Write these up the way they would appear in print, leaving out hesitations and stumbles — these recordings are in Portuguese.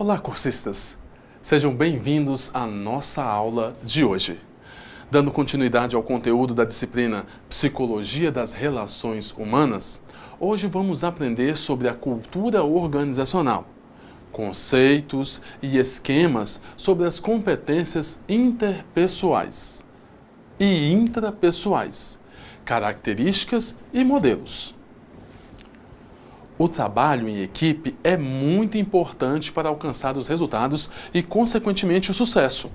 Olá, cursistas! Sejam bem-vindos à nossa aula de hoje. Dando continuidade ao conteúdo da disciplina Psicologia das Relações Humanas, hoje vamos aprender sobre a cultura organizacional, conceitos e esquemas sobre as competências interpessoais e intrapessoais, características e modelos. O trabalho em equipe é muito importante para alcançar os resultados e, consequentemente, o sucesso.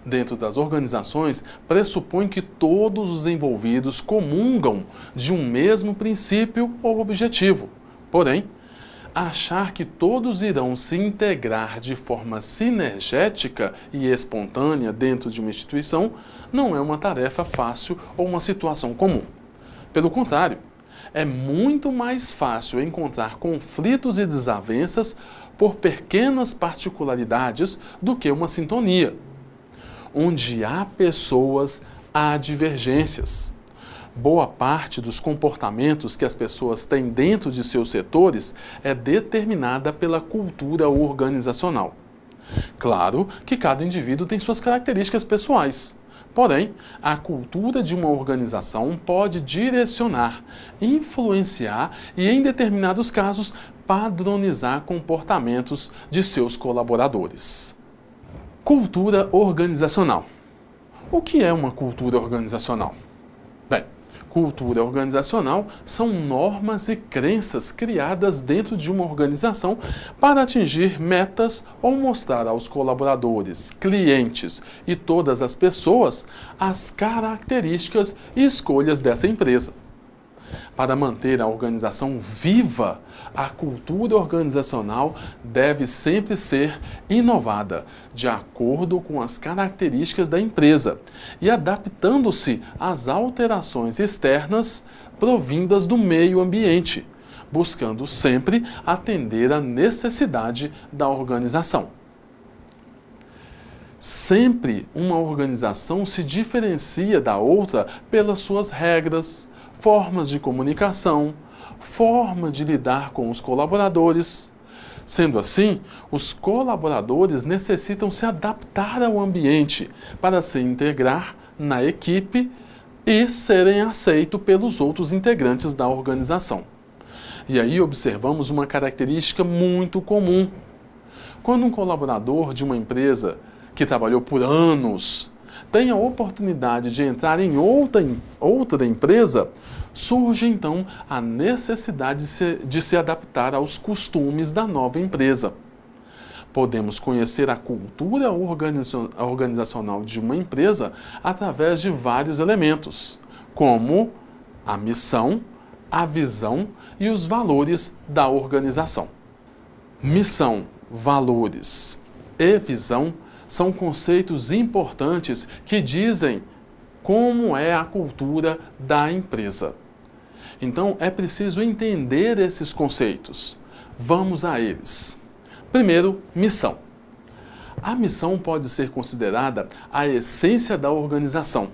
Dentro das organizações, pressupõe que todos os envolvidos comungam de um mesmo princípio ou objetivo. Porém, achar que todos irão se integrar de forma sinergética e espontânea dentro de uma instituição não é uma tarefa fácil ou uma situação comum. Pelo contrário, é muito mais fácil encontrar conflitos e desavenças por pequenas particularidades do que uma sintonia. Onde há pessoas, há divergências. Boa parte dos comportamentos que as pessoas têm dentro de seus setores é determinada pela cultura organizacional. Claro que cada indivíduo tem suas características pessoais. Porém, a cultura de uma organização pode direcionar, influenciar e, em determinados casos, padronizar comportamentos de seus colaboradores. Cultura organizacional. O que é uma cultura organizacional? Bem, cultura organizacional são normas e crenças criadas dentro de uma organização para atingir metas ou mostrar aos colaboradores, clientes e todas as pessoas as características e escolhas dessa empresa. Para manter a organização viva, a cultura organizacional deve sempre ser inovada, de acordo com as características da empresa e adaptando-se às alterações externas provindas do meio ambiente, buscando sempre atender à necessidade da organização. Sempre uma organização se diferencia da outra pelas suas regras, formas de comunicação, forma de lidar com os colaboradores. Sendo assim, os colaboradores necessitam se adaptar ao ambiente para se integrar na equipe e serem aceitos pelos outros integrantes da organização. E aí observamos uma característica muito comum. Quando um colaborador de uma empresa que trabalhou por anos tem a oportunidade de entrar em outra empresa, surge então a necessidade de se adaptar aos costumes da nova empresa. Podemos conhecer a cultura organizacional de uma empresa através de vários elementos, como a missão, a visão e os valores da organização. Missão, valores e visão são conceitos importantes que dizem como é a cultura da empresa. Então, é preciso entender esses conceitos. Vamos a eles. Primeiro, missão. A missão pode ser considerada a essência da organização,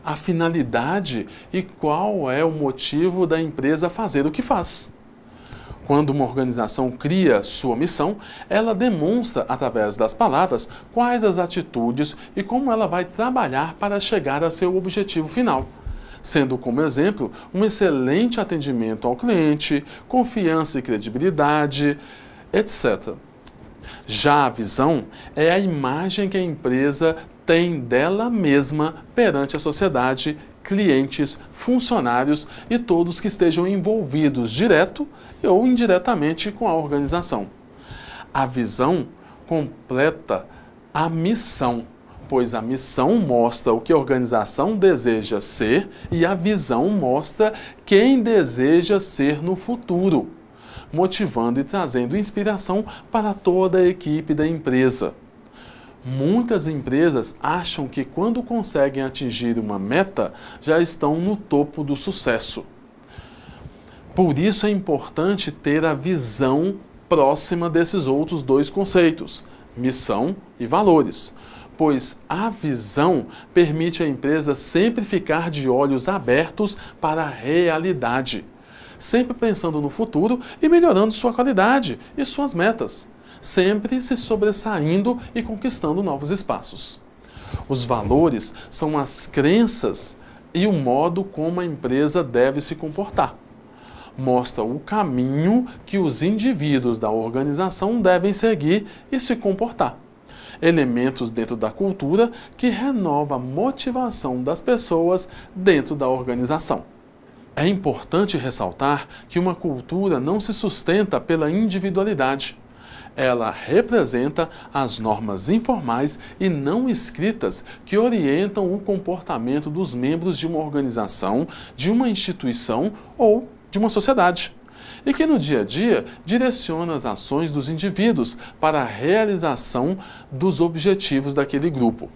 a finalidade e qual é o motivo da empresa fazer o que faz. Quando uma organização cria sua missão, ela demonstra, através das palavras, quais as atitudes e como ela vai trabalhar para chegar a seu objetivo final, sendo como exemplo um excelente atendimento ao cliente, confiança e credibilidade, etc. Já a visão é a imagem que a empresa tem dela mesma perante a sociedade, clientes, funcionários e todos que estejam envolvidos direto ou indiretamente com a organização. A visão completa a missão, pois a missão mostra o que a organização deseja ser e a visão mostra quem deseja ser no futuro, motivando e trazendo inspiração para toda a equipe da empresa. Muitas empresas acham que quando conseguem atingir uma meta, já estão no topo do sucesso. Por isso é importante ter a visão próxima desses outros dois conceitos, missão e valores, pois a visão permite à empresa sempre ficar de olhos abertos para a realidade, sempre pensando no futuro e melhorando sua qualidade e suas metas, sempre se sobressaindo e conquistando novos espaços. Os valores são as crenças e o modo como a empresa deve se comportar. Mostra o caminho que os indivíduos da organização devem seguir e se comportar. Elementos dentro da cultura que renova a motivação das pessoas dentro da organização. É importante ressaltar que uma cultura não se sustenta pela individualidade. Ela representa as normas informais e não escritas que orientam o comportamento dos membros de uma organização, de uma instituição ou de uma sociedade, e que no dia a dia direciona as ações dos indivíduos para a realização dos objetivos daquele grupo.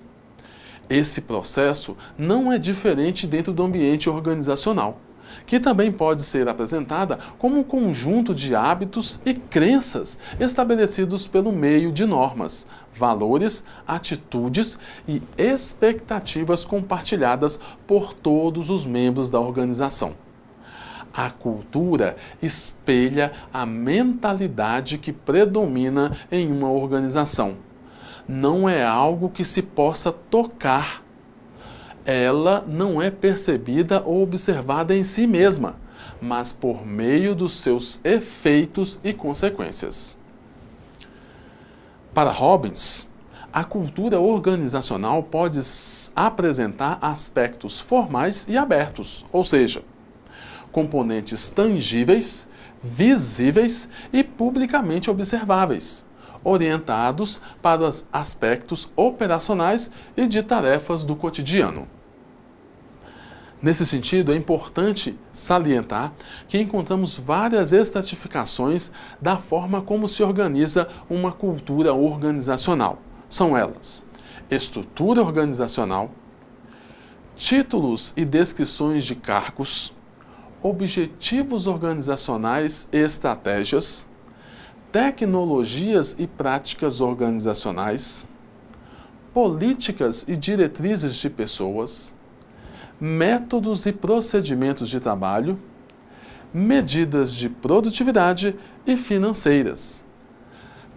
Esse processo não é diferente dentro do ambiente organizacional, que também pode ser apresentada como um conjunto de hábitos e crenças estabelecidos pelo meio de normas, valores, atitudes e expectativas compartilhadas por todos os membros da organização. A cultura espelha a mentalidade que predomina em uma organização. Não é algo que se possa tocar. Ela não é percebida ou observada em si mesma, mas por meio dos seus efeitos e consequências. Para Robbins, a cultura organizacional pode apresentar aspectos formais e abertos, ou seja, componentes tangíveis, visíveis e publicamente observáveis, orientados para os aspectos operacionais e de tarefas do cotidiano. Nesse sentido, é importante salientar que encontramos várias estratificações da forma como se organiza uma cultura organizacional. São elas: estrutura organizacional, títulos e descrições de cargos, objetivos organizacionais e estratégias, tecnologias e práticas organizacionais, políticas e diretrizes de pessoas, métodos e procedimentos de trabalho, medidas de produtividade e financeiras.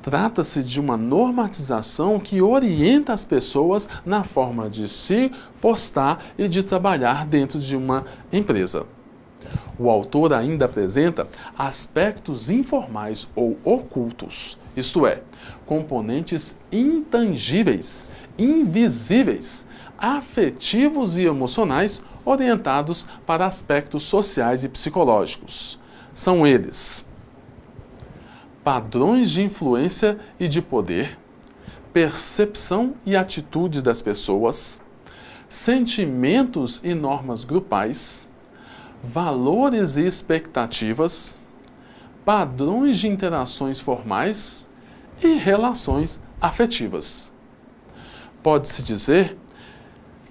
Trata-se de uma normatização que orienta as pessoas na forma de se postar e de trabalhar dentro de uma empresa. O autor ainda apresenta aspectos informais ou ocultos, isto é, componentes intangíveis, invisíveis, afetivos e emocionais orientados para aspectos sociais e psicológicos. São eles: padrões de influência e de poder, percepção e atitudes das pessoas, sentimentos e normas grupais, valores e expectativas, padrões de interações formais e relações afetivas. Pode-se dizer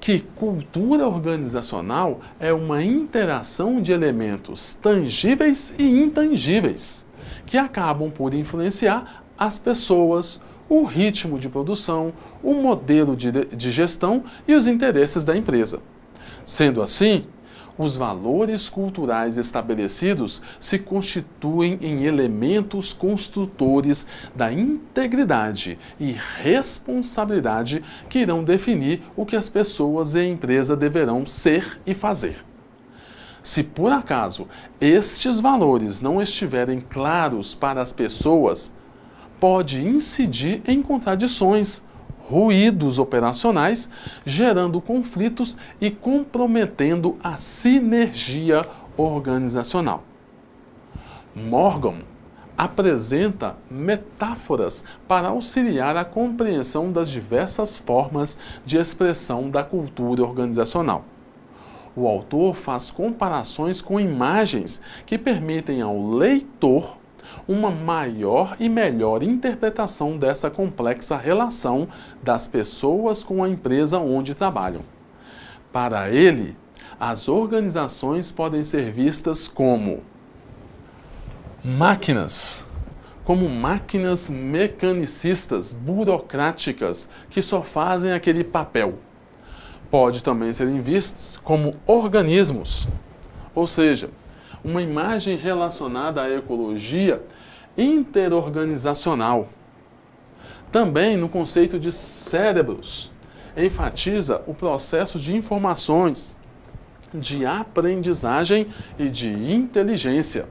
que cultura organizacional é uma interação de elementos tangíveis e intangíveis, que acabam por influenciar as pessoas, o ritmo de produção, o modelo de gestão e os interesses da empresa. Sendo assim, os valores culturais estabelecidos se constituem em elementos construtores da integridade e responsabilidade que irão definir o que as pessoas e a empresa deverão ser e fazer. Se por acaso estes valores não estiverem claros para as pessoas, pode incidir em contradições, ruídos operacionais, gerando conflitos e comprometendo a sinergia organizacional. Morgan apresenta metáforas para auxiliar a compreensão das diversas formas de expressão da cultura organizacional. O autor faz comparações com imagens que permitem ao leitor uma maior e melhor interpretação dessa complexa relação das pessoas com a empresa onde trabalham. Para ele, as organizações podem ser vistas como máquinas mecanicistas, burocráticas, que só fazem aquele papel. Pode também serem vistos como organismos, ou seja, uma imagem relacionada à ecologia interorganizacional. Também no conceito de cérebros, enfatiza o processo de informações, de aprendizagem e de inteligência.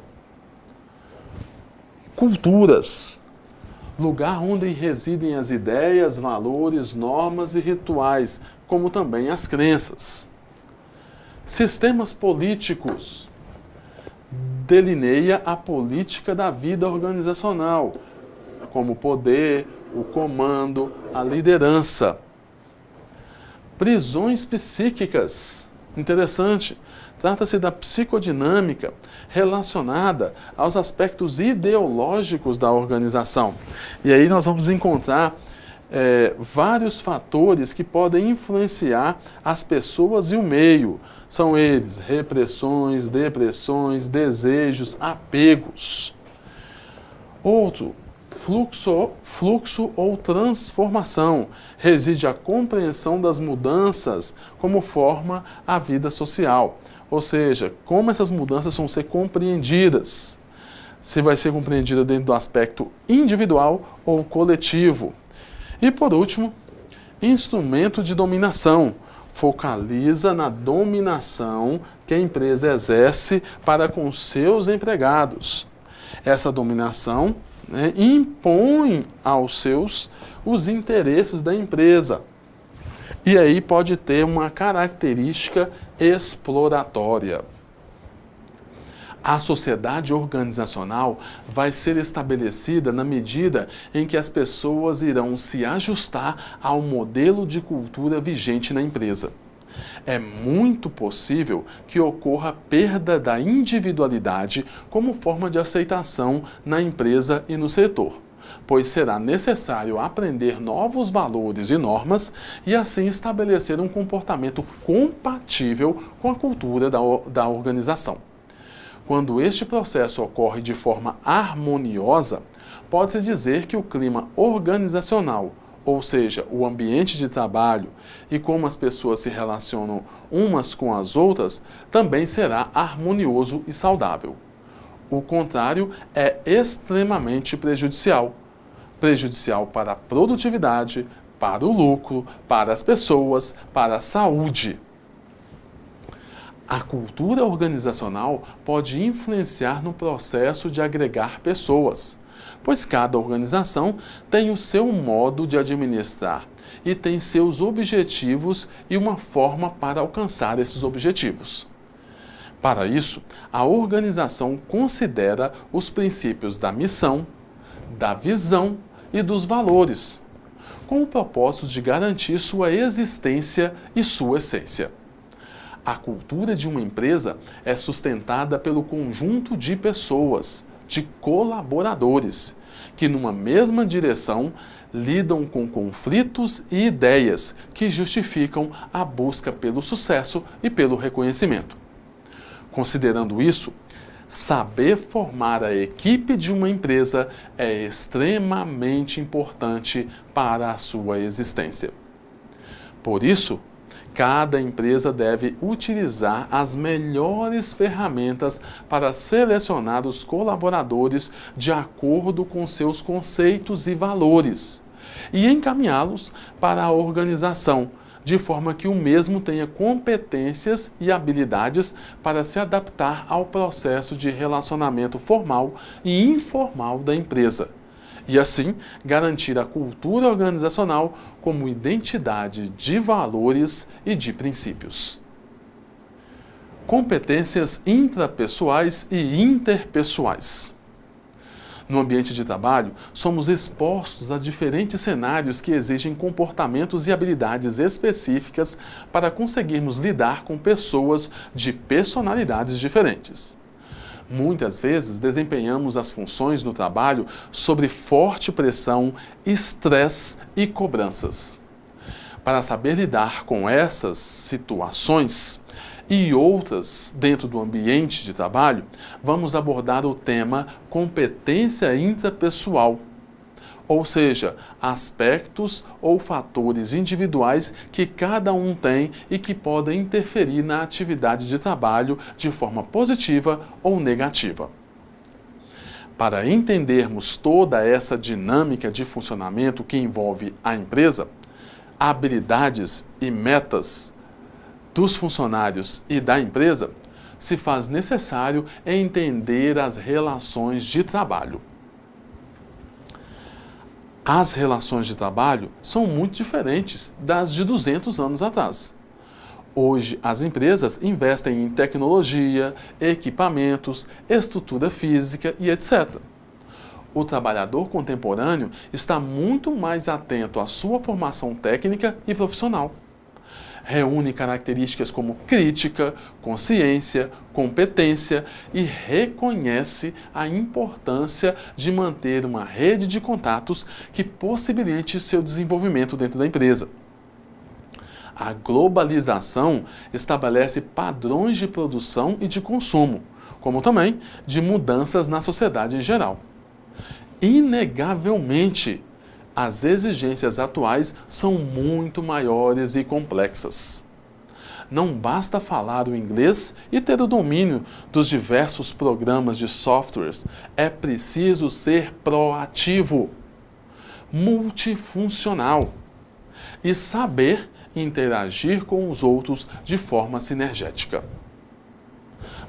Culturas, lugar onde residem as ideias, valores, normas e rituais, como também as crenças. Sistemas políticos, delineia a política da vida organizacional, como o poder, o comando, a liderança. Prisões psíquicas, interessante, trata-se da psicodinâmica relacionada aos aspectos ideológicos da organização. E aí nós vamos encontrar vários fatores que podem influenciar as pessoas e o meio. São eles: repressões, depressões, desejos, apegos. Outro, fluxo ou transformação. Reside a compreensão das mudanças como forma a vida social. Ou seja, como essas mudanças vão ser compreendidas. Se vai ser compreendida dentro do aspecto individual ou coletivo. E por último, instrumento de dominação. Focaliza na dominação que a empresa exerce para com seus empregados. Essa dominação impõe aos seus os interesses da empresa. E aí pode ter uma característica exploratória. A sociedade organizacional vai ser estabelecida na medida em que as pessoas irão se ajustar ao modelo de cultura vigente na empresa. É muito possível que ocorra perda da individualidade como forma de aceitação na empresa e no setor, pois será necessário aprender novos valores e normas e assim estabelecer um comportamento compatível com a cultura da organização. Quando este processo ocorre de forma harmoniosa, pode-se dizer que o clima organizacional, ou seja, o ambiente de trabalho e como as pessoas se relacionam umas com as outras, também será harmonioso e saudável. O contrário é extremamente prejudicial. Prejudicial para a produtividade, para o lucro, para as pessoas, para a saúde. A cultura organizacional pode influenciar no processo de agregar pessoas, pois cada organização tem o seu modo de administrar e tem seus objetivos e uma forma para alcançar esses objetivos. Para isso, a organização considera os princípios da missão, da visão e dos valores, com o propósito de garantir sua existência e sua essência. A cultura de uma empresa é sustentada pelo conjunto de pessoas, de colaboradores, que numa mesma direção lidam com conflitos e ideias que justificam a busca pelo sucesso e pelo reconhecimento. Considerando isso, saber formar a equipe de uma empresa é extremamente importante para a sua existência. Por isso, cada empresa deve utilizar as melhores ferramentas para selecionar os colaboradores de acordo com seus conceitos e valores e encaminhá-los para a organização, de forma que o mesmo tenha competências e habilidades para se adaptar ao processo de relacionamento formal e informal da empresa. E assim, garantir a cultura organizacional como identidade de valores e de princípios. Competências intrapessoais e interpessoais. No ambiente de trabalho, somos expostos a diferentes cenários que exigem comportamentos e habilidades específicas para conseguirmos lidar com pessoas de personalidades diferentes. Muitas vezes desempenhamos as funções no trabalho sob forte pressão, estresse e cobranças. Para saber lidar com essas situações e outras dentro do ambiente de trabalho, vamos abordar o tema competência intrapessoal, ou seja, aspectos ou fatores individuais que cada um tem e que podem interferir na atividade de trabalho de forma positiva ou negativa. Para entendermos toda essa dinâmica de funcionamento que envolve a empresa, habilidades e metas dos funcionários e da empresa, se faz necessário entender as relações de trabalho. As relações de trabalho são muito diferentes das de 200 anos atrás. Hoje, as empresas investem em tecnologia, equipamentos, estrutura física e etc. O trabalhador contemporâneo está muito mais atento à sua formação técnica e profissional. Reúne características como crítica, consciência, competência e reconhece a importância de manter uma rede de contatos que possibilite seu desenvolvimento dentro da empresa. A globalização estabelece padrões de produção e de consumo, como também de mudanças na sociedade em geral. Inegavelmente, as exigências atuais são muito maiores e complexas. Não basta falar o inglês e ter o domínio dos diversos programas de softwares, é preciso ser proativo, multifuncional e saber interagir com os outros de forma sinergética.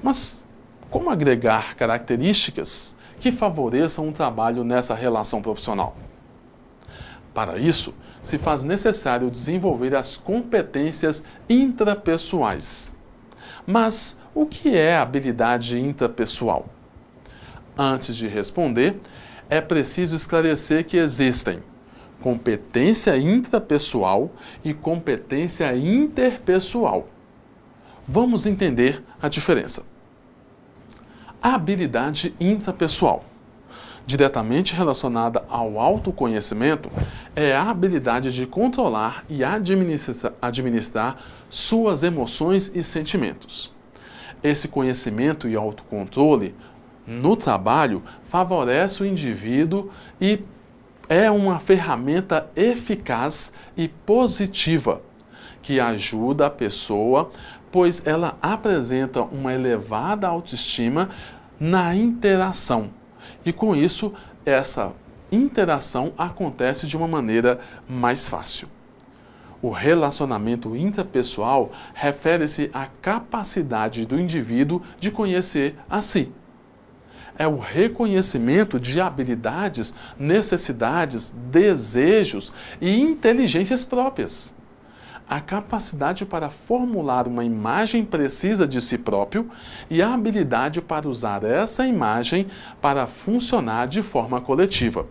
Mas como agregar características que favoreçam o trabalho nessa relação profissional? Para isso, se faz necessário desenvolver as competências intrapessoais. Mas o que é habilidade intrapessoal? Antes de responder, é preciso esclarecer que existem competência intrapessoal e competência interpessoal. Vamos entender a diferença. A habilidade intrapessoal, diretamente relacionada ao autoconhecimento, é a habilidade de controlar e administrar suas emoções e sentimentos. Esse conhecimento e autocontrole no trabalho favorece o indivíduo e é uma ferramenta eficaz e positiva que ajuda a pessoa, pois ela apresenta uma elevada autoestima na interação. E com isso, essa interação acontece de uma maneira mais fácil. O relacionamento intrapessoal refere-se à capacidade do indivíduo de conhecer a si. É o reconhecimento de habilidades, necessidades, desejos e inteligências próprias. A capacidade para formular uma imagem precisa de si próprio e a habilidade para usar essa imagem para funcionar de forma coletiva.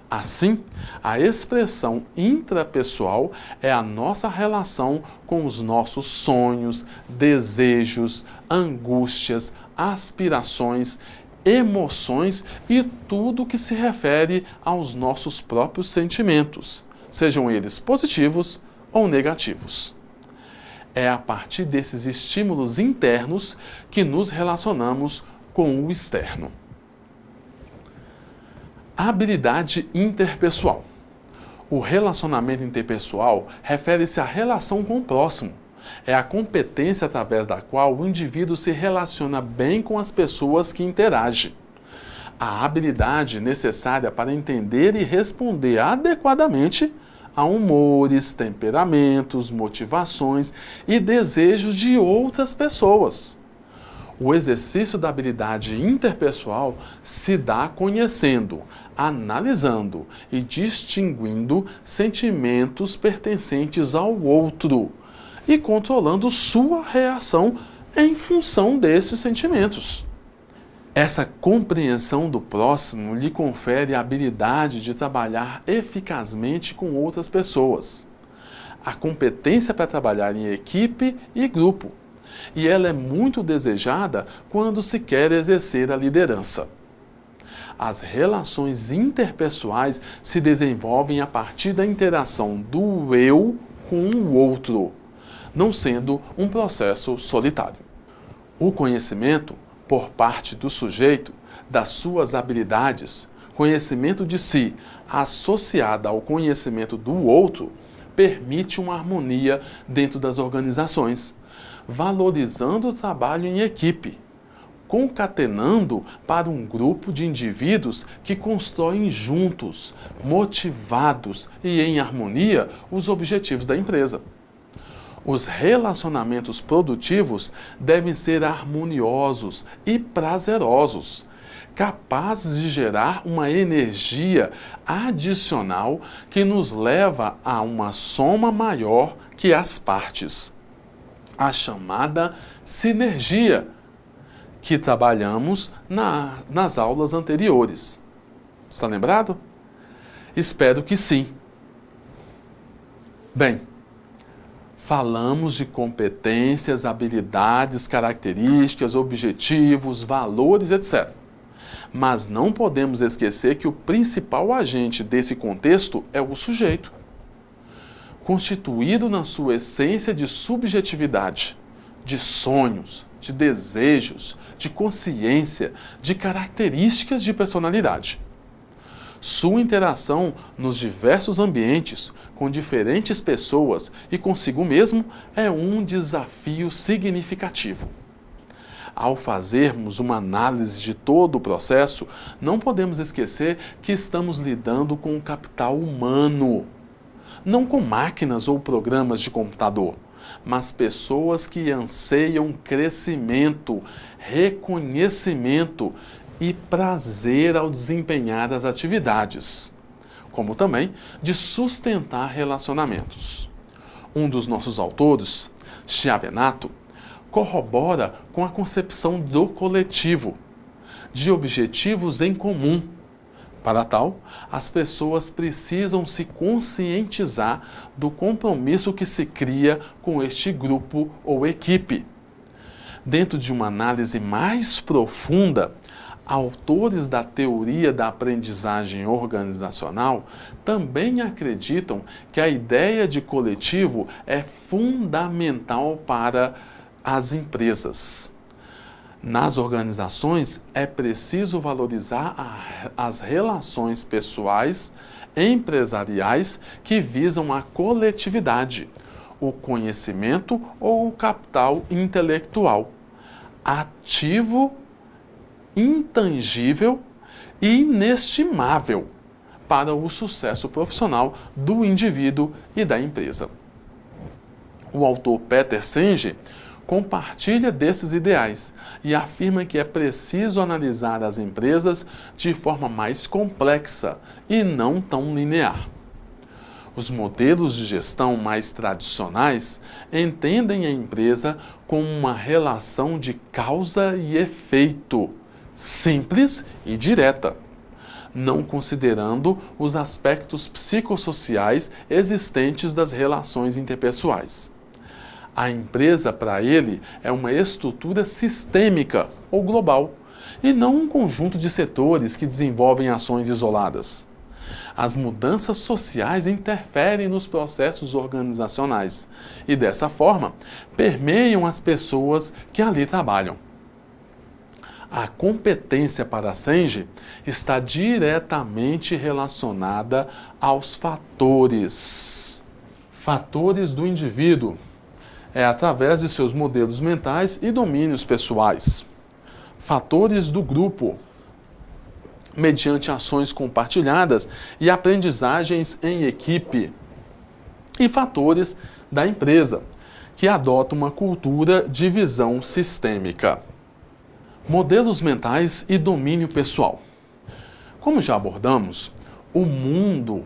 Assim, a expressão intrapessoal é a nossa relação com os nossos sonhos, desejos, angústias, aspirações, emoções e tudo que se refere aos nossos próprios sentimentos, sejam eles positivos ou negativos. É a partir desses estímulos internos que nos relacionamos com o externo. A habilidade interpessoal. O relacionamento interpessoal refere-se à relação com o próximo. É a competência através da qual o indivíduo se relaciona bem com as pessoas que interage. A habilidade necessária para entender e responder adequadamente a humores, temperamentos, motivações e desejos de outras pessoas. O exercício da habilidade interpessoal se dá conhecendo, analisando e distinguindo sentimentos pertencentes ao outro e controlando sua reação em função desses sentimentos. Essa compreensão do próximo lhe confere a habilidade de trabalhar eficazmente com outras pessoas, a competência para trabalhar em equipe e grupo, e ela é muito desejada quando se quer exercer a liderança. As relações interpessoais se desenvolvem a partir da interação do eu com o outro, não sendo um processo solitário. O conhecimento, por parte do sujeito, das suas habilidades, Conhecimento de si, associado ao conhecimento do outro, permite uma harmonia dentro das organizações, valorizando o trabalho em equipe, concatenando para um grupo de indivíduos que constroem juntos, motivados e em harmonia os objetivos da empresa. Os relacionamentos produtivos devem ser harmoniosos e prazerosos, capazes de gerar uma energia adicional que nos leva a uma soma maior que as partes, a chamada sinergia, que trabalhamos nas aulas anteriores. Está lembrado? Espero que sim. Bem, falamos de competências, habilidades, características, objetivos, valores, etc. Mas não podemos esquecer que o principal agente desse contexto é o sujeito, constituído na sua essência de subjetividade, de sonhos, de desejos, de consciência, de características de personalidade. Sua interação nos diversos ambientes, com diferentes pessoas e consigo mesmo, é um desafio significativo. Ao fazermos uma análise de todo o processo, não podemos esquecer que estamos lidando com o capital humano, não com máquinas ou programas de computador, mas pessoas que anseiam crescimento, reconhecimento e prazer ao desempenhar as atividades, como também de sustentar relacionamentos. Um dos nossos autores, Chiavenato, corrobora com a concepção do coletivo, de objetivos em comum. Para tal, as pessoas precisam se conscientizar do compromisso que se cria com este grupo ou equipe. Dentro de uma análise mais profunda, autores da teoria da aprendizagem organizacional também acreditam que a ideia de coletivo é fundamental para as empresas. Nas organizações, é preciso valorizar as relações pessoais, empresariais que visam a coletividade, o conhecimento ou o capital intelectual, ativo, intangível e inestimável para o sucesso profissional do indivíduo e da empresa. O autor Peter Senge compartilha desses ideais e afirma que é preciso analisar as empresas de forma mais complexa e não tão linear. Os modelos de gestão mais tradicionais entendem a empresa como uma relação de causa e efeito, simples e direta, não considerando os aspectos psicossociais existentes das relações interpessoais. A empresa, para ele, é uma estrutura sistêmica ou global, e não um conjunto de setores que desenvolvem ações isoladas. As mudanças sociais interferem nos processos organizacionais e, dessa forma, permeiam as pessoas que ali trabalham. A competência para Senge está diretamente relacionada aos fatores do indivíduo. É através de seus modelos mentais e domínios pessoais. Fatores do grupo, mediante ações compartilhadas e aprendizagens em equipe. E fatores da empresa, que adota uma cultura de visão sistêmica. Modelos mentais e domínio pessoal. Como já abordamos, o mundo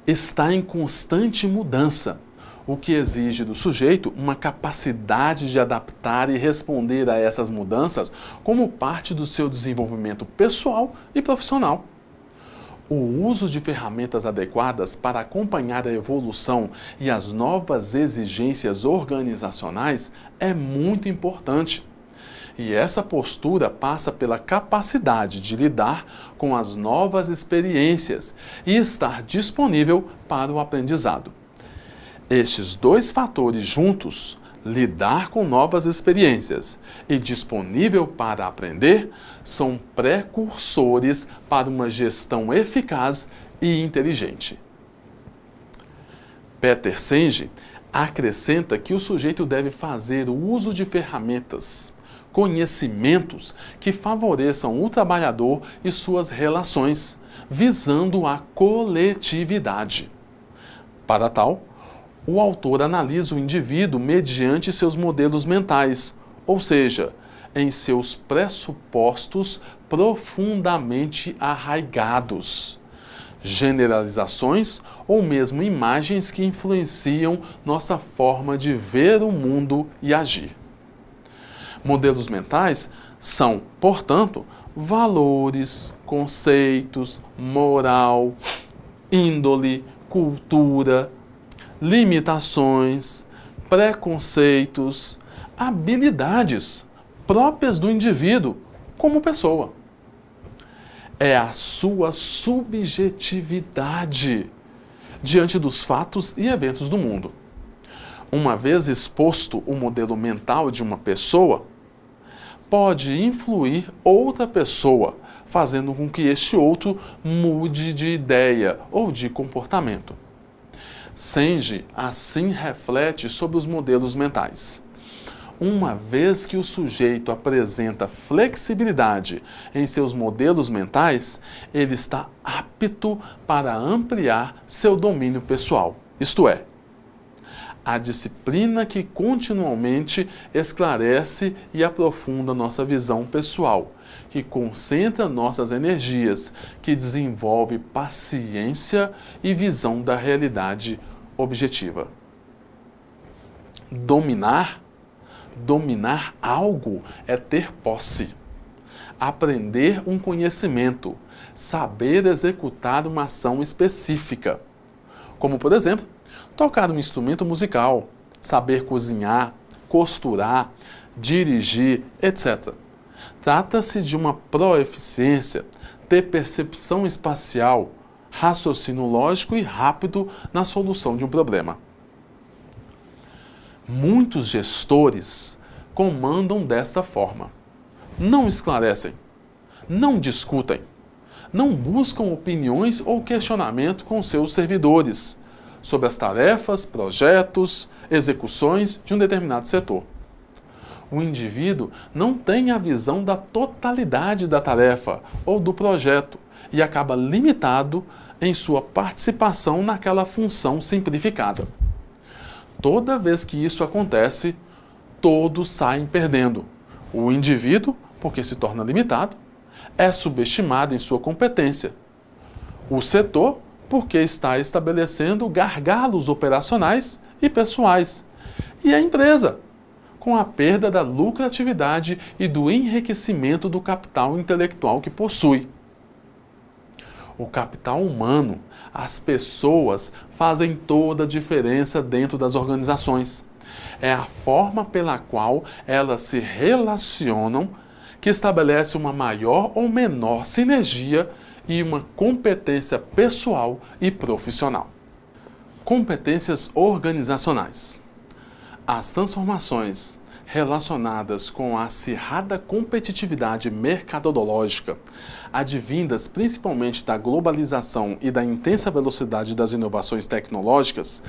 está em constante mudança, o que exige do sujeito uma capacidade de adaptar e responder a essas mudanças como parte do seu desenvolvimento pessoal e profissional. O uso de ferramentas adequadas para acompanhar a evolução e as novas exigências organizacionais é muito importante. E essa postura passa pela capacidade de lidar com as novas experiências e estar disponível para o aprendizado. Estes dois fatores juntos lidar com novas experiências e disponível para aprender são precursores para uma gestão eficaz e inteligente. Peter Senge acrescenta que o sujeito deve fazer uso de ferramentas, conhecimentos que favoreçam o trabalhador e suas relações, visando a coletividade. Para tal, o autor analisa o indivíduo mediante seus modelos mentais, ou seja, em seus pressupostos profundamente arraigados, generalizações ou mesmo imagens que influenciam nossa forma de ver o mundo e agir. Modelos mentais são, portanto, valores, conceitos, moral, índole, cultura, limitações, preconceitos, habilidades próprias do indivíduo como pessoa. É a sua subjetividade diante dos fatos e eventos do mundo. Uma vez exposto o modelo mental de uma pessoa, pode influir outra pessoa, fazendo com que este outro mude de ideia ou de comportamento. Senge assim reflete sobre os modelos mentais. Uma vez que o sujeito apresenta flexibilidade em seus modelos mentais, ele está apto para ampliar seu domínio pessoal, isto é, a disciplina que continuamente esclarece e aprofunda nossa visão pessoal, que concentra nossas energias, que desenvolve paciência e visão da realidade objetiva. Dominar algo é ter posse, aprender um conhecimento, saber executar uma ação específica, como, por exemplo, tocar um instrumento musical, saber cozinhar, costurar, dirigir, etc. Trata-se de uma proeficiência, ter percepção espacial, raciocínio lógico e rápido na solução de um problema. Muitos gestores comandam desta forma. Não esclarecem, não discutem, não buscam opiniões ou questionamento com seus servidores sobre as tarefas, projetos, execuções de um determinado setor. O indivíduo não tem a visão da totalidade da tarefa ou do projeto e acaba limitado em sua participação naquela função simplificada. Toda vez que isso acontece, todos saem perdendo. O indivíduo, porque se torna limitado, é subestimado em sua competência. O setor, porque está estabelecendo gargalos operacionais e pessoais. E a empresa, com a perda da lucratividade e do enriquecimento do capital intelectual que possui. O capital humano, as pessoas, fazem toda a diferença dentro das organizações. É a forma pela qual elas se relacionam que estabelece uma maior ou menor sinergia e uma competência pessoal e profissional. Competências organizacionais. As transformações relacionadas com a acirrada competitividade mercadológica, advindas principalmente da globalização e da intensa velocidade das inovações tecnológicas,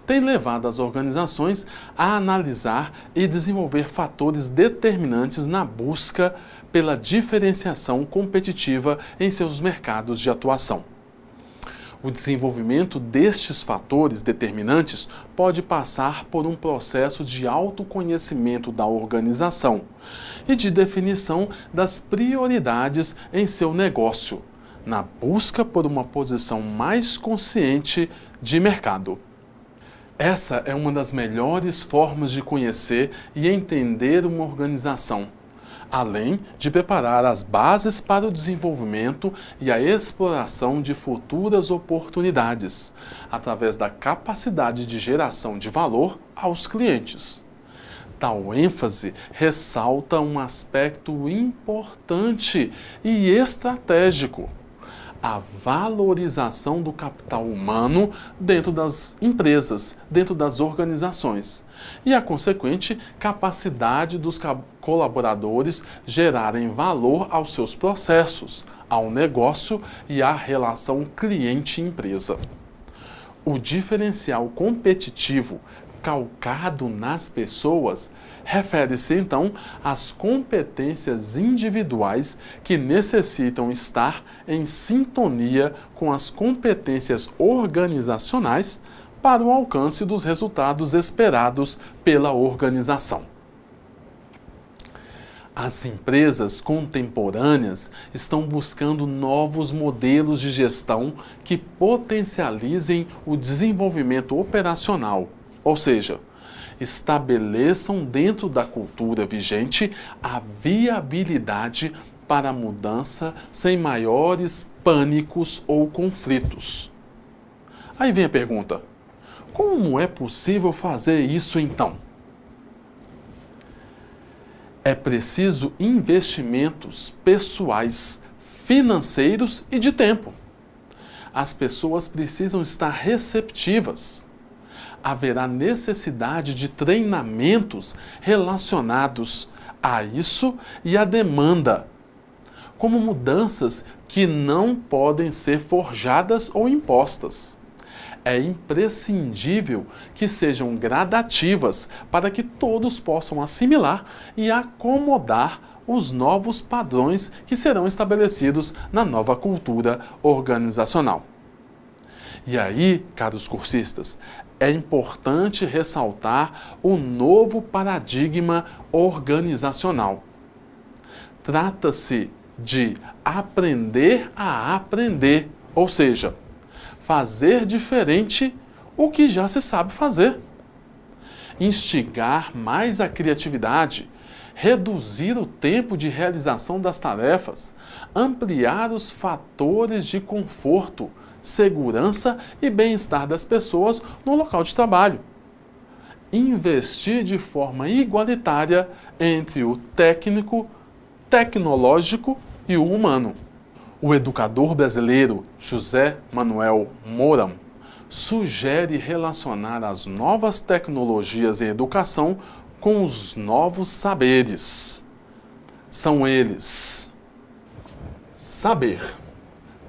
têm levado as organizações a analisar e desenvolver fatores determinantes na busca pela diferenciação competitiva em seus mercados de atuação. O desenvolvimento destes fatores determinantes pode passar por um processo de autoconhecimento da organização e de definição das prioridades em seu negócio, na busca por uma posição mais consciente de mercado. Essa é uma das melhores formas de conhecer e entender uma organização, além de preparar as bases para o desenvolvimento e a exploração de futuras oportunidades, através da capacidade de geração de valor aos clientes. Tal ênfase ressalta um aspecto importante e estratégico: a valorização do capital humano dentro das empresas, dentro das organizações, e a consequente capacidade dos colaboradores gerarem valor aos seus processos, ao negócio e à relação cliente-empresa. O diferencial competitivo calcado nas pessoas refere-se então às competências individuais que necessitam estar em sintonia com as competências organizacionais para o alcance dos resultados esperados pela organização. As empresas contemporâneas estão buscando novos modelos de gestão que potencializem o desenvolvimento operacional, ou seja, estabeleçam dentro da cultura vigente a viabilidade para a mudança sem maiores pânicos ou conflitos. Aí vem a pergunta: como é possível fazer isso então? É preciso investimentos pessoais, financeiros e de tempo. As pessoas precisam estar receptivas. Haverá necessidade de treinamentos relacionados a isso e à demanda, como mudanças que não podem ser forjadas ou impostas. É imprescindível que sejam gradativas para que todos possam assimilar e acomodar os novos padrões que serão estabelecidos na nova cultura organizacional. E aí, caros cursistas, é importante ressaltar o novo paradigma organizacional. Trata-se de aprender a aprender, ou seja, fazer diferente o que já se sabe fazer. Instigar mais a criatividade, reduzir o tempo de realização das tarefas, ampliar os fatores de conforto, segurança e bem-estar das pessoas no local de trabalho. Investir de forma igualitária entre o técnico, tecnológico e o humano. O educador brasileiro José Manuel Mourão sugere relacionar as novas tecnologias em educação com os novos saberes. São eles: saber.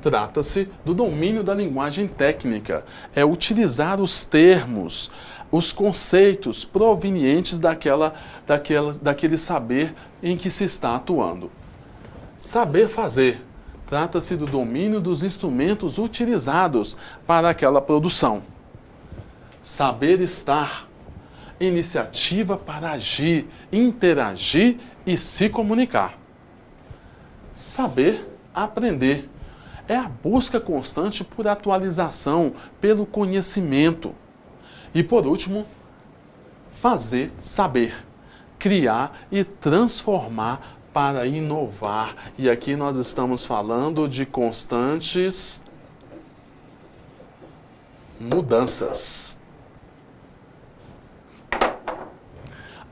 Trata-se do domínio da linguagem técnica, é utilizar os termos, os conceitos provenientes daquele saber em que se está atuando. Saber fazer. Trata-se do domínio dos instrumentos utilizados para aquela produção. Saber estar. Iniciativa para agir, interagir e se comunicar. Saber aprender. É a busca constante por atualização, pelo conhecimento. E por último, fazer saber. Criar e transformar para inovar. E aqui nós estamos falando de constantes mudanças.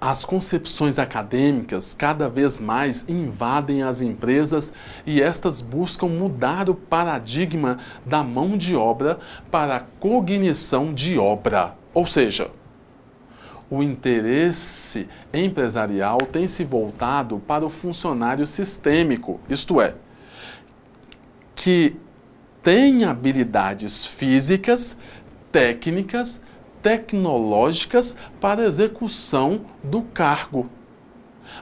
As concepções acadêmicas cada vez mais invadem as empresas e estas buscam mudar o paradigma da mão de obra para a cognição de obra. Ou seja, o interesse empresarial tem se voltado para o funcionário sistêmico, isto é, que tem habilidades físicas, técnicas, tecnológicas para execução do cargo,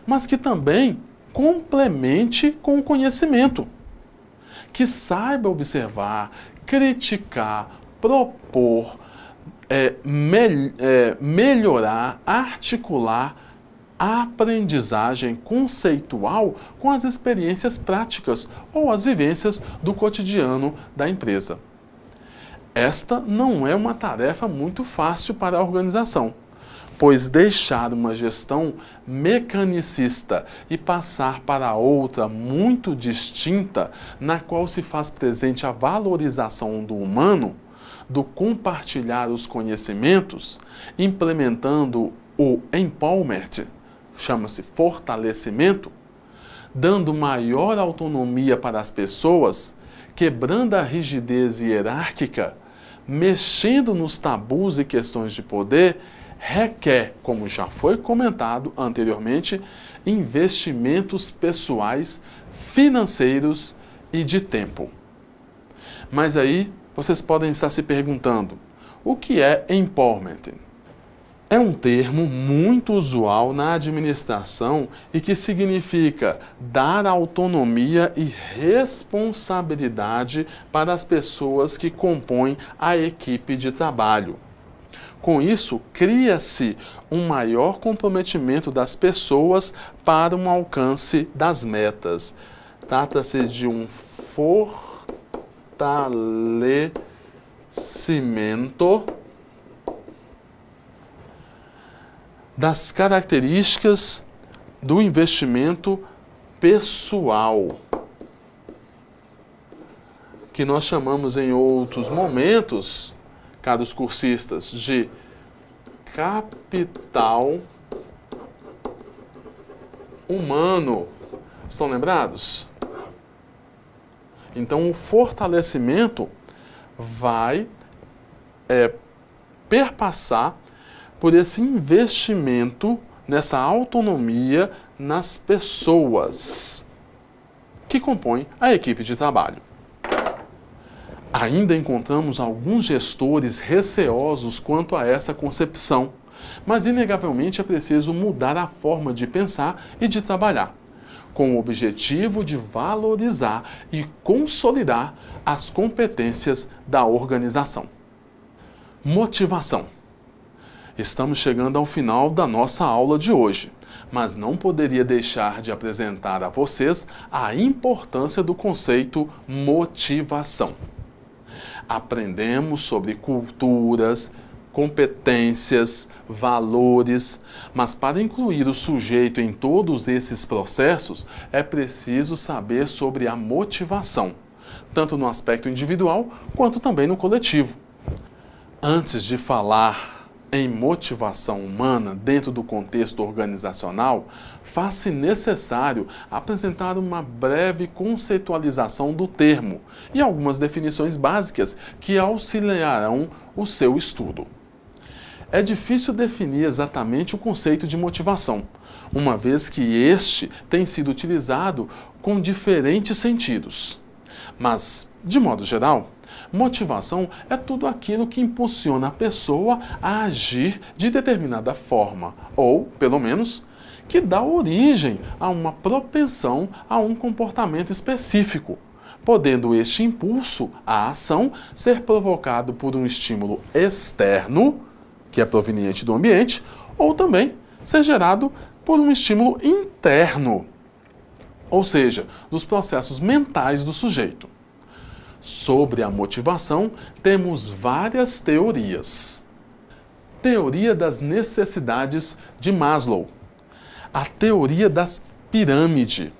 mas que também complemente com o conhecimento, que saiba observar, criticar, propor, melhorar, articular a aprendizagem conceitual com as experiências práticas ou as vivências do cotidiano da empresa. Esta não é uma tarefa muito fácil para a organização, pois deixar uma gestão mecanicista e passar para outra muito distinta, na qual se faz presente a valorização do humano, do compartilhar os conhecimentos, implementando o empowerment, chama-se fortalecimento, dando maior autonomia para as pessoas, quebrando a rigidez hierárquica, mexendo nos tabus e questões de poder, requer, como já foi comentado anteriormente, investimentos pessoais, financeiros e de tempo. Mas aí vocês podem estar se perguntando, o que é empowerment? É um termo muito usual na administração e que significa dar autonomia e responsabilidade para as pessoas que compõem a equipe de trabalho. Com isso, cria-se um maior comprometimento das pessoas para um alcance das metas. Trata-se de um fortalecimento das características do investimento pessoal, que nós chamamos em outros momentos, caros cursistas, de capital humano. Estão lembrados? Então, o fortalecimento vai perpassar por esse investimento nessa autonomia nas pessoas que compõem a equipe de trabalho. Ainda encontramos alguns gestores receosos quanto a essa concepção, mas inegavelmente é preciso mudar a forma de pensar e de trabalhar, com o objetivo de valorizar e consolidar as competências da organização. Motivação. Estamos chegando ao final da nossa aula de hoje, mas não poderia deixar de apresentar a vocês a importância do conceito motivação. Aprendemos sobre culturas, competências, valores, mas para incluir o sujeito em todos esses processos, é preciso saber sobre a motivação, tanto no aspecto individual quanto também no coletivo. Antes de falar em motivação humana dentro do contexto organizacional, faz-se necessário apresentar uma breve conceitualização do termo e algumas definições básicas que auxiliarão o seu estudo. É difícil definir exatamente o conceito de motivação, uma vez que este tem sido utilizado com diferentes sentidos. Mas, de modo geral, motivação é tudo aquilo que impulsiona a pessoa a agir de determinada forma, ou, pelo menos, que dá origem a uma propensão a um comportamento específico, podendo este impulso à ação ser provocado por um estímulo externo, que é proveniente do ambiente, ou também ser gerado por um estímulo interno, ou seja, dos processos mentais do sujeito. Sobre a motivação, temos várias teorias. Teoria das necessidades de Maslow. A teoria das pirâmides.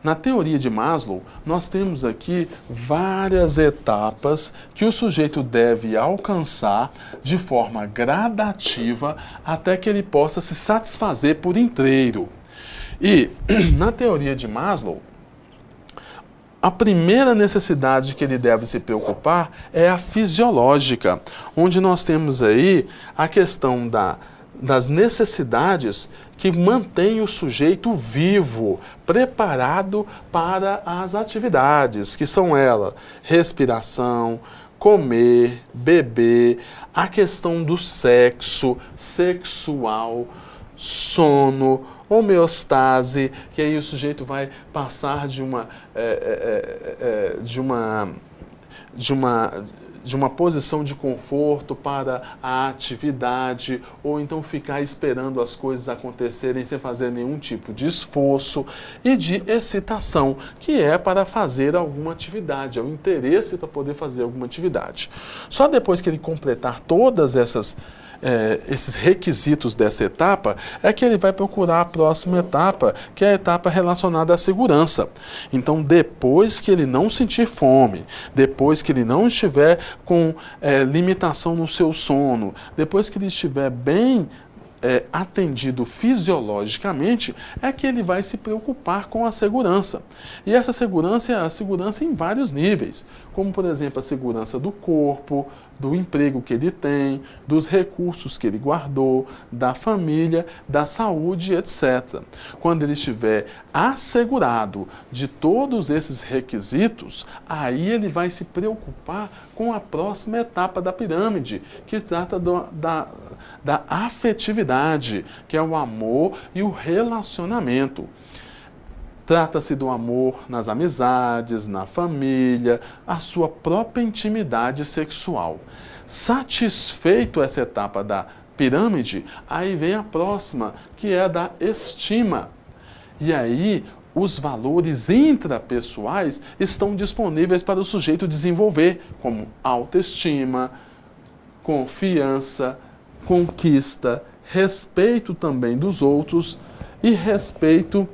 Na teoria de Maslow, nós temos aqui várias etapas que o sujeito deve alcançar de forma gradativa até que ele possa se satisfazer por inteiro. E, na teoria de Maslow, a primeira necessidade que ele deve se preocupar é a fisiológica, onde nós temos aí a questão das necessidades que mantém o sujeito vivo, preparado para as atividades, que são elas: respiração, comer, beber, a questão do sexo, sexual, sono, homeostase, que aí o sujeito vai passar de uma posição de conforto para a atividade, ou então ficar esperando as coisas acontecerem sem fazer nenhum tipo de esforço, e de excitação, que é para fazer alguma atividade, é o interesse para poder fazer alguma atividade. Só depois que ele completar todas esses requisitos dessa etapa, é que ele vai procurar a próxima etapa, que é a etapa relacionada à segurança. Então, depois que ele não sentir fome, depois que ele não estiver com limitação no seu sono, depois que ele estiver bem atendido fisiologicamente, é que ele vai se preocupar com a segurança. E essa segurança é a segurança em vários níveis, como, por exemplo, a segurança do corpo, do emprego que ele tem, dos recursos que ele guardou, da família, da saúde, etc. Quando ele estiver assegurado de todos esses requisitos, aí ele vai se preocupar com a próxima etapa da pirâmide, que trata da afetividade, que é o amor e o relacionamento. Trata-se do amor nas amizades, na família, a sua própria intimidade sexual. Satisfeito essa etapa da pirâmide, aí vem a próxima, que é a da estima. E aí, os valores intrapessoais estão disponíveis para o sujeito desenvolver, como autoestima, confiança, conquista, respeito também dos outros e respeito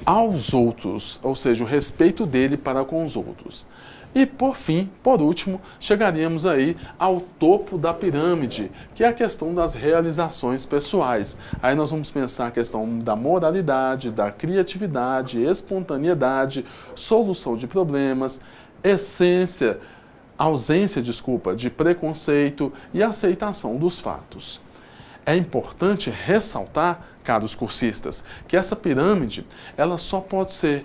aos outros, ou seja, o respeito dele para com os outros. E por fim, por último, chegaríamos aí ao topo da pirâmide, que é a questão das realizações pessoais. Aí nós vamos pensar a questão da moralidade, da criatividade, espontaneidade, solução de problemas, ausência de preconceito e aceitação dos fatos. É importante ressaltar, caros cursistas, que essa pirâmide ela só pode ser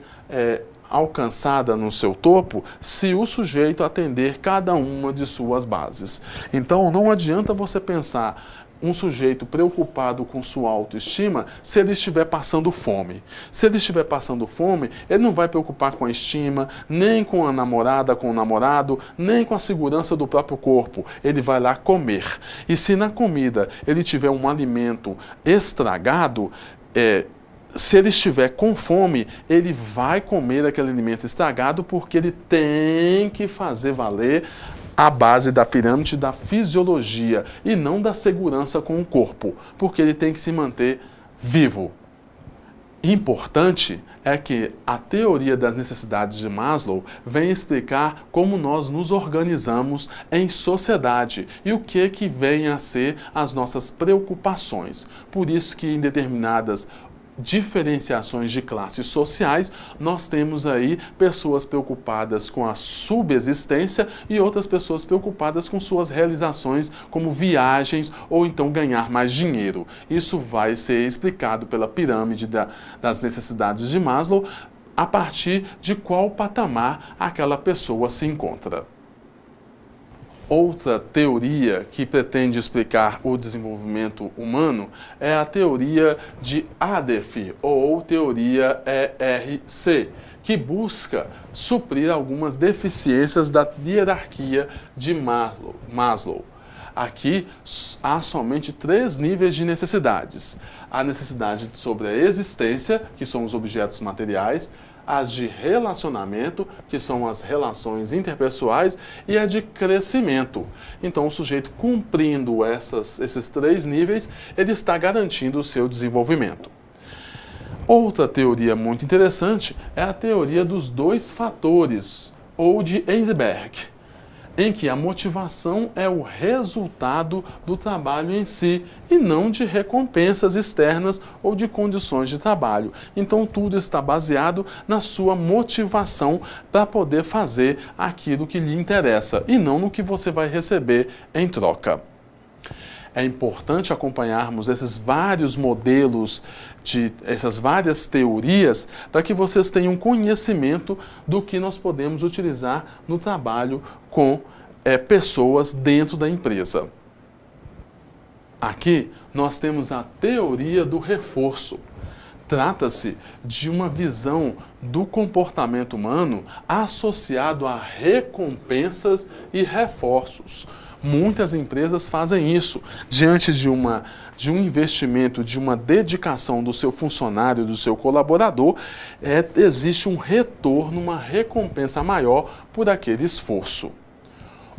alcançada no seu topo se o sujeito atender cada uma de suas bases. Então não adianta você pensar um sujeito preocupado com sua autoestima se ele estiver passando fome. Se ele estiver passando fome, ele não vai preocupar com a estima, nem com a namorada, com o namorado, nem com a segurança do próprio corpo. Ele vai lá comer. E se na comida ele tiver um alimento estragado, se ele estiver com fome, ele vai comer aquele alimento estragado porque ele tem que fazer valer a base da pirâmide da fisiologia e não da segurança com o corpo, porque ele tem que se manter vivo. Importante é que a teoria das necessidades de Maslow vem explicar como nós nos organizamos em sociedade e o que vem a ser as nossas preocupações. Por isso que em determinadas diferenciações de classes sociais, nós temos aí pessoas preocupadas com a subsistência e outras pessoas preocupadas com suas realizações, como viagens ou então ganhar mais dinheiro. Isso vai ser explicado pela pirâmide das necessidades de Maslow, a partir de qual patamar aquela pessoa se encontra. Outra teoria que pretende explicar o desenvolvimento humano é a teoria de Adolph, ou teoria ERC, que busca suprir algumas deficiências da hierarquia de Maslow. Aqui há somente 3 níveis de necessidades. A necessidade sobre a existência, que são os objetos materiais, as de relacionamento, que são as relações interpessoais, e a de crescimento. Então, o sujeito cumprindo esses 3 níveis, ele está garantindo o seu desenvolvimento. Outra teoria muito interessante é a teoria dos 2 fatores, ou de Heisenberg, em que a motivação é o resultado do trabalho em si e não de recompensas externas ou de condições de trabalho. Então tudo está baseado na sua motivação para poder fazer aquilo que lhe interessa e não no que você vai receber em troca. É importante acompanharmos esses vários modelos, essas várias teorias, para que vocês tenham conhecimento do que nós podemos utilizar no trabalho com pessoas dentro da empresa. Aqui nós temos a teoria do reforço. Trata-se de uma visão do comportamento humano associado a recompensas e reforços. Muitas empresas fazem isso. Diante de um investimento, de uma dedicação do seu funcionário, do seu colaborador, existe um retorno, uma recompensa maior por aquele esforço.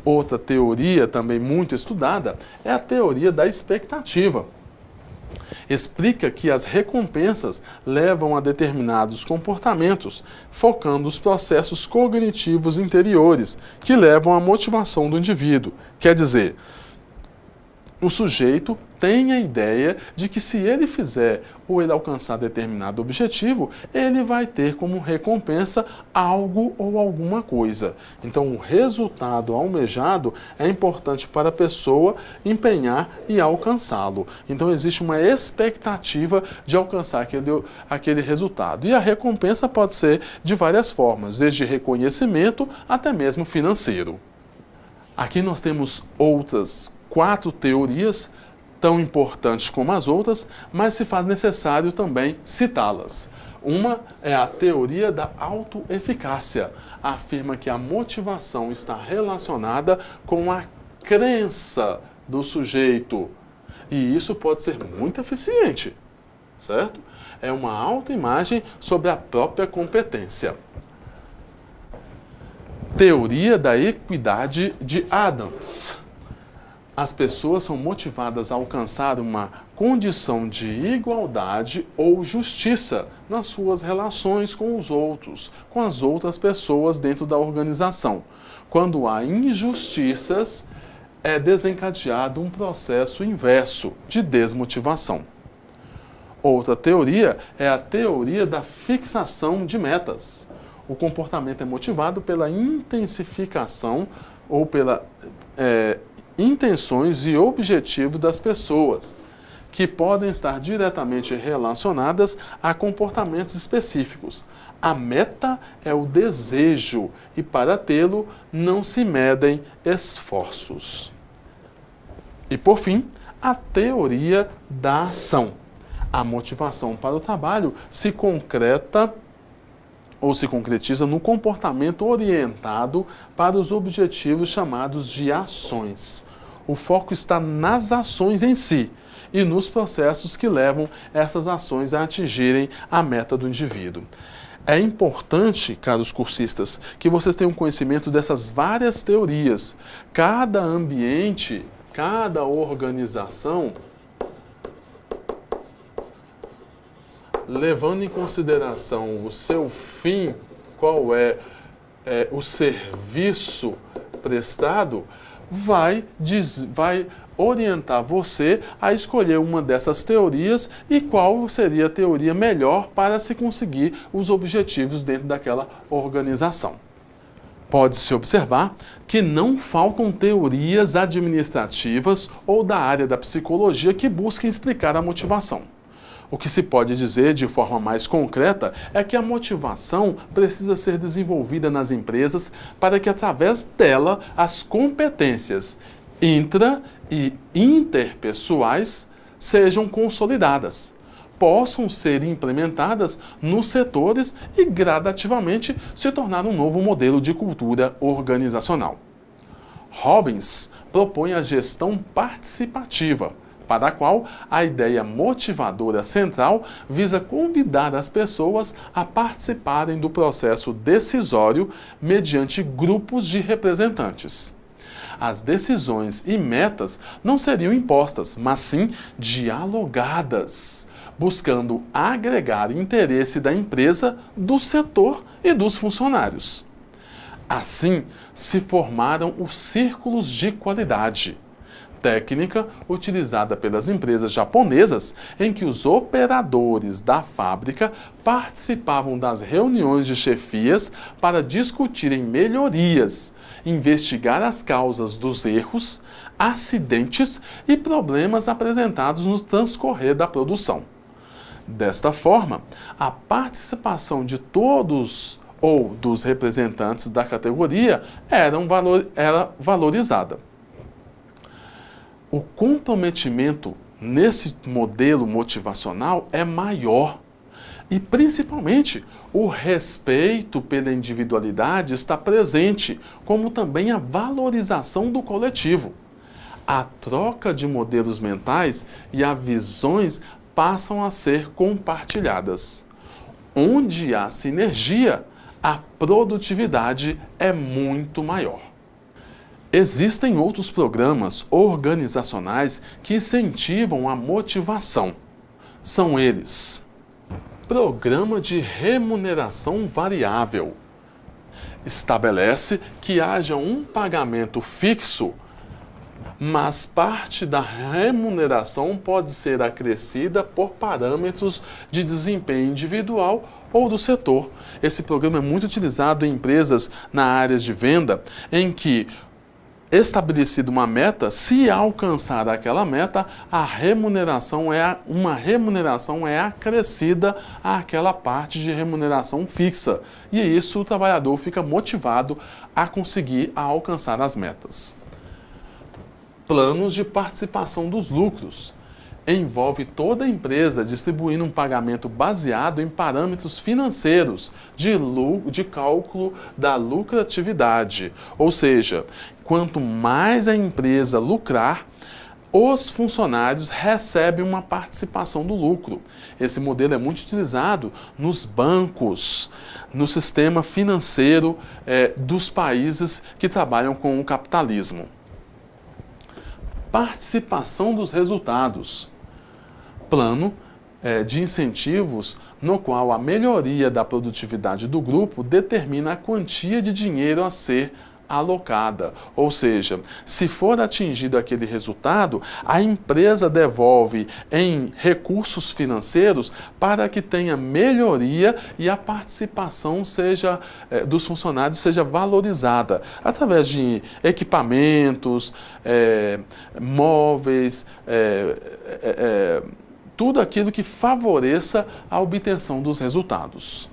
Outra teoria também muito estudada é a teoria da expectativa. Explica que as recompensas levam a determinados comportamentos, focando os processos cognitivos interiores, que levam à motivação do indivíduo. Quer dizer, O sujeito tem a ideia de que se ele fizer ou ele alcançar determinado objetivo, ele vai ter como recompensa algo ou alguma coisa. Então, o resultado almejado é importante para a pessoa empenhar e alcançá-lo. Então, existe uma expectativa de alcançar aquele resultado. E a recompensa pode ser de várias formas, desde reconhecimento até mesmo financeiro. Aqui nós temos outras 4 teorias, tão importantes como as outras, mas se faz necessário também citá-las. Uma é a teoria da autoeficácia. Afirma que a motivação está relacionada com a crença do sujeito. E isso pode ser muito eficiente, certo? É uma autoimagem sobre a própria competência. Teoria da equidade de Adams. As pessoas são motivadas a alcançar uma condição de igualdade ou justiça nas suas relações com os outros, com as outras pessoas dentro da organização. Quando há injustiças, é desencadeado um processo inverso de desmotivação. Outra teoria é a teoria da fixação de metas. O comportamento é motivado pela intensificação ou pela intenções e objetivos das pessoas, que podem estar diretamente relacionadas a comportamentos específicos. A meta é o desejo e, para tê-lo, não se medem esforços. E, por fim, a teoria da ação. A motivação para o trabalho se concretiza no comportamento orientado para os objetivos chamados de ações. O foco está nas ações em si e nos processos que levam essas ações a atingirem a meta do indivíduo. É importante, caros cursistas, que vocês tenham conhecimento dessas várias teorias. Cada ambiente, cada organização, levando em consideração o seu fim, qual é o serviço prestado, vai orientar você a escolher uma dessas teorias e qual seria a teoria melhor para se conseguir os objetivos dentro daquela organização. Pode-se observar que não faltam teorias administrativas ou da área da psicologia que busquem explicar a motivação. O que se pode dizer de forma mais concreta é que a motivação precisa ser desenvolvida nas empresas para que, através dela, as competências intra- e interpessoais sejam consolidadas, possam ser implementadas nos setores e, gradativamente, se tornar um novo modelo de cultura organizacional. Robbins propõe a gestão participativa, para a qual a ideia motivadora central visa convidar as pessoas a participarem do processo decisório mediante grupos de representantes. As decisões e metas não seriam impostas, mas sim dialogadas, buscando agregar interesse da empresa, do setor e dos funcionários. Assim, se formaram os círculos de qualidade, técnica utilizada pelas empresas japonesas em que os operadores da fábrica participavam das reuniões de chefias para discutirem melhorias, investigar as causas dos erros, acidentes e problemas apresentados no transcorrer da produção. Desta forma, a participação de todos ou dos representantes da categoria era valorizada. O comprometimento nesse modelo motivacional é maior e, principalmente, o respeito pela individualidade está presente, como também a valorização do coletivo. A troca de modelos mentais e as visões passam a ser compartilhadas. Onde há sinergia, a produtividade é muito maior. Existem outros programas organizacionais que incentivam a motivação. São eles: Programa de Remuneração Variável. Estabelece que haja um pagamento fixo mas parte da remuneração pode ser acrescida por parâmetros de desempenho individual ou do setor. Esse programa é muito utilizado em empresas na área de venda, em que, estabelecida uma meta, se alcançar aquela meta, uma remuneração é acrescida àquela parte de remuneração fixa. E isso o trabalhador fica motivado a conseguir alcançar as metas. Planos de participação dos lucros. Envolve toda a empresa distribuindo um pagamento baseado em parâmetros financeiros de cálculo da lucratividade. Ou seja, quanto mais a empresa lucrar, os funcionários recebem uma participação do lucro. Esse modelo é muito utilizado nos bancos, no sistema financeiro dos países que trabalham com o capitalismo. Participação dos resultados. Plano de incentivos no qual a melhoria da produtividade do grupo determina a quantia de dinheiro a ser alocada. Ou seja, se for atingido aquele resultado, a empresa devolve em recursos financeiros para que tenha melhoria e a participação dos funcionários seja valorizada através de equipamentos, móveis, tudo aquilo que favoreça a obtenção dos resultados.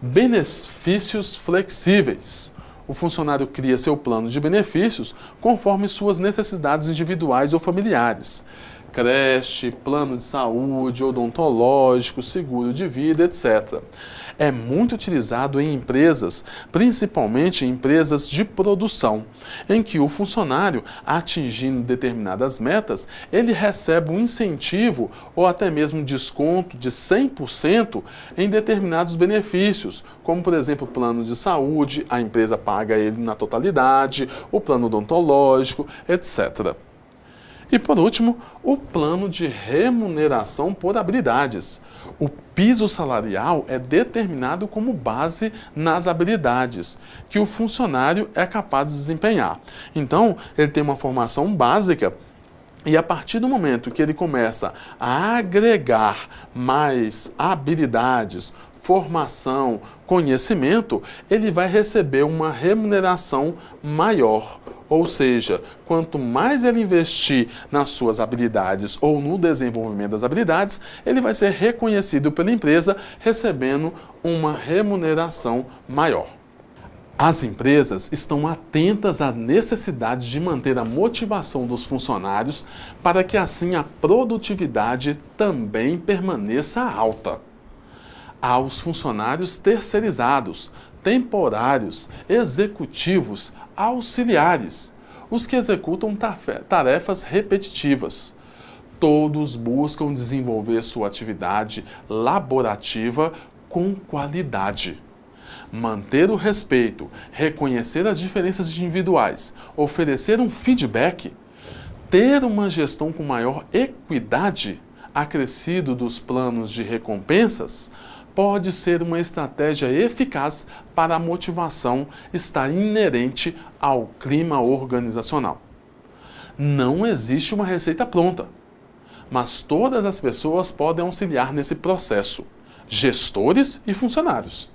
Benefícios flexíveis. O funcionário cria seu plano de benefícios conforme suas necessidades individuais ou familiares. Creche, plano de saúde, odontológico, seguro de vida, etc. É muito utilizado em empresas, principalmente em empresas de produção, em que o funcionário, atingindo determinadas metas, ele recebe um incentivo ou até mesmo desconto de 100% em determinados benefícios, como por exemplo o plano de saúde, a empresa paga ele na totalidade, o plano odontológico, etc. E por último, o plano de remuneração por habilidades. O piso salarial é determinado como base nas habilidades que o funcionário é capaz de desempenhar. Então, ele tem uma formação básica e a partir do momento que ele começa a agregar mais habilidades, formação, conhecimento, ele vai receber uma remuneração maior. Ou seja, quanto mais ele investir nas suas habilidades ou no desenvolvimento das habilidades, ele vai ser reconhecido pela empresa, recebendo uma remuneração maior. As empresas estão atentas à necessidade de manter a motivação dos funcionários para que assim a produtividade também permaneça alta. Aos funcionários terceirizados, temporários, executivos, auxiliares, os que executam tarefas repetitivas. Todos buscam desenvolver sua atividade laborativa com qualidade. Manter o respeito, reconhecer as diferenças individuais, oferecer um feedback, ter uma gestão com maior equidade, acrescido dos planos de recompensas, pode ser uma estratégia eficaz para a motivação estar inerente ao clima organizacional. Não existe uma receita pronta, mas todas as pessoas podem auxiliar nesse processo, gestores e funcionários.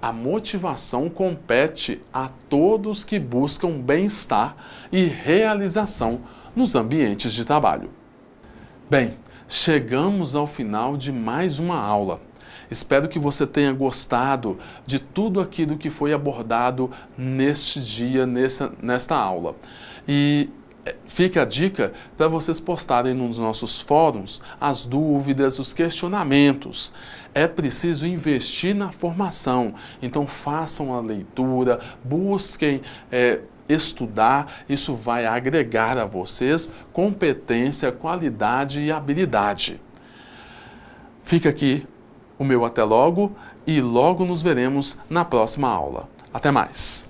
A motivação compete a todos que buscam bem-estar e realização nos ambientes de trabalho. Bem, chegamos ao final de mais uma aula. Espero que você tenha gostado de tudo aquilo que foi abordado neste dia, nesta aula. E fica a dica para vocês postarem nos nossos fóruns as dúvidas, os questionamentos. É preciso investir na formação, então façam a leitura, busquem estudar, isso vai agregar a vocês competência, qualidade e habilidade. Fica aqui o meu até logo e logo nos veremos na próxima aula. Até mais!